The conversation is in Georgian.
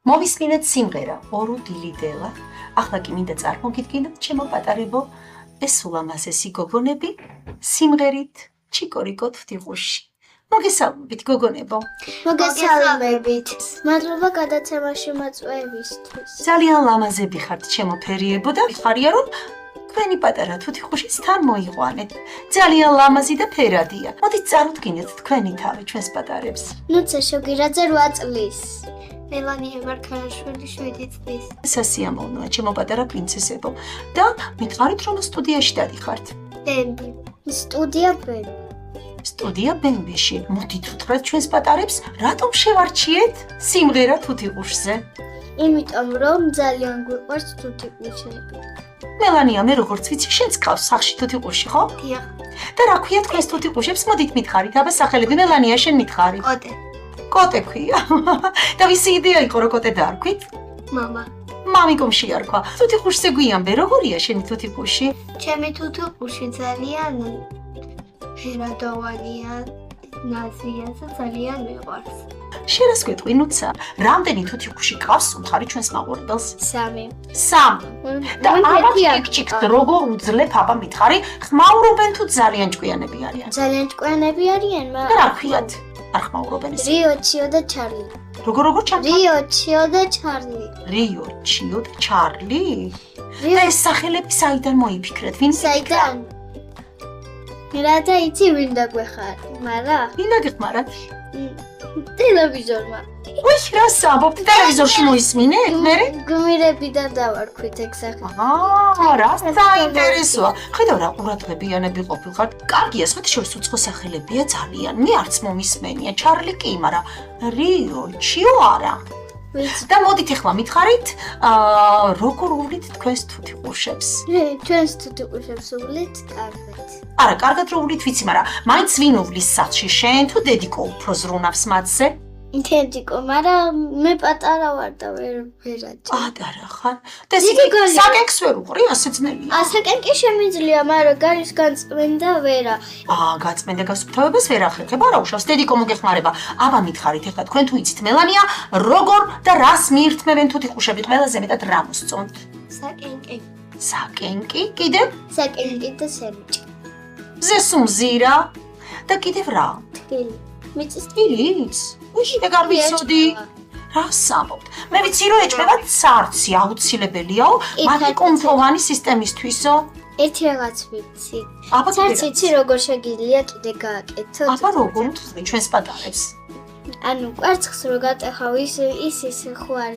მოვისმინეთ სიმღერა ორო დილიდელა. ახლა კი მინდა წარმოგიდგინოთ ჩემო პატარებო ეს ულამაზესი გოგონები სიმღერით ჩიკორიკო თუთიყუში. მოგესალმებით გოგონებო. მოგესალმებით. მადლობა გადაცემაში მოწვევისთვის. ძალიან ლამაზები ხართ ჩემო ფერიებო და ხარია რომ თქვენი პატარა თუთიყუშიც თან მოიყვანეთ. ძალიან ლამაზი და ფერადია. მოდით წარუდგინეთ თქვენი თავი ჩვენს პატარებს. ნუცე შოგირაძე 8 წლის. მელანია მარქარაშვილი 7 წლის. სასიამოვნოა ჩემო პატარა პრინცესებო და მითხარით რომ სტუდიაში დადიხართ. ბემბი. სტუდია ბენ. სტუდია ბენბიში. მოდით უთხრათ ჩვენს პატარებს, რატომ შევარჩიეთ სიმღერა თუთიყუშზე? იმიტომ რომ ძალიან გვიყვარს თუთიყუშები. მელანია, მე როგორც ვიცი, შენც გყავს სახლში თუთიყუში, ხო? დიახ. და რა ქვია თქვენს თუთიყუშებს? მოდით მითხარით, აბა სახელები მელანია, შენ მითხარი. კოტე. კოტე ქვია. და ვისი იდეა იყო რომ კოტე დაარქვით? მამა. მამიკომ შეარქვა. თუთიყუშზე გვიანბე, როგორია შენი თუთიყუში? ჩემი თუთიყუში ძალიან ფერადოვანია, ნაზია და ძალიან მიყვარს. შენ რას გვეტყვი, ნუცა? რამდენი თუთიყუში გყავს მხარი ჩვენს მაყურებელს? 3. 3. და ამათ ჭიქჭიქს როგორ უძლებ აბა მითხარი, ხმაურობენ თუ ძალიან ჭკვიანები არიან? ძალიან ჭკვიანები არიან, და რა ქვიათ? არ ხმაურობენ ეს? რიო, ჩიო და ჩარლი. როგორ ჩარლი? რიო, ჩიო და ჩარლი. რიო, ჩიო და ჩარლი? და ეს სახელები საიდან მოიფიქრეთ? ვინ საიდან? რა და იცი ვინ დაგვეხარ, მარა? ვინ დაგეხმარათ? ტელევიზორმა. უი, რა საბობთ ტელევიზორში მოისმინეთ? მე? გმირებიდან დავარქვით ეგ სახე. რა საინტერესოა. ხედავ რა ყურადღებიანები ყოფილხართ. კარგია, სხვათა შორის უცხო სახელებია ძალიან. მე არც მომისმენია. ჩარლი კი, მაგრამ რიო, ჩიო არა. და მოდით ახლა მითხარით, როგორ უვლით თქვენს თუთიყუშებს? ჩვენს თუთიყუშებს უვლით კარგად. არა, კარგად რო უვლით ვიცი, მაგრამ მაინც ვინ უვლის სახლში, შენ თუ დედიკო უფრო ზრუნავს მათზე? დედიკო, მაგრამ მე პატარა ვარ და ვერაჭი. პატარა ხარ? და საკენკს ვერ უყრი, ასე ძნელია. ასაკენკი შემიძლია, მაგრამ გარის განწმენდა ვერა. გაწმენდა გასუფთავებას ვერ ახერხებ, არა უშავს, დედიკო მოგეხმარება. აბა მითხარით ახლა თქვენ თუ იცით მელანია, როგორ და რას მიირთმევენ თუთიყუშები ყველაზე მეტად რა მოსწონთ? საკენკი. საკენკი, კიდევ? საკენკი და სერმიჭი. ზესუმზირა და კიდევ რა? თბილი. მიწის თბილიც? უში ეგ არ ვიცოდი. რა სამბობთ? მე ვიცი რომ ეჭმება ცარცი, აუცილებელიაო, მათი კონტროლოვანი სისტემისთვისო. ერთი რაღაც ვიცი. აბა ცარცი იცი როგორ შეგიძლია კიდე გააკეთო. აბა როგორ უთხრი ჩვენს პატარებს? ანუ კვერცხს რო გატეხავ ის ხო არ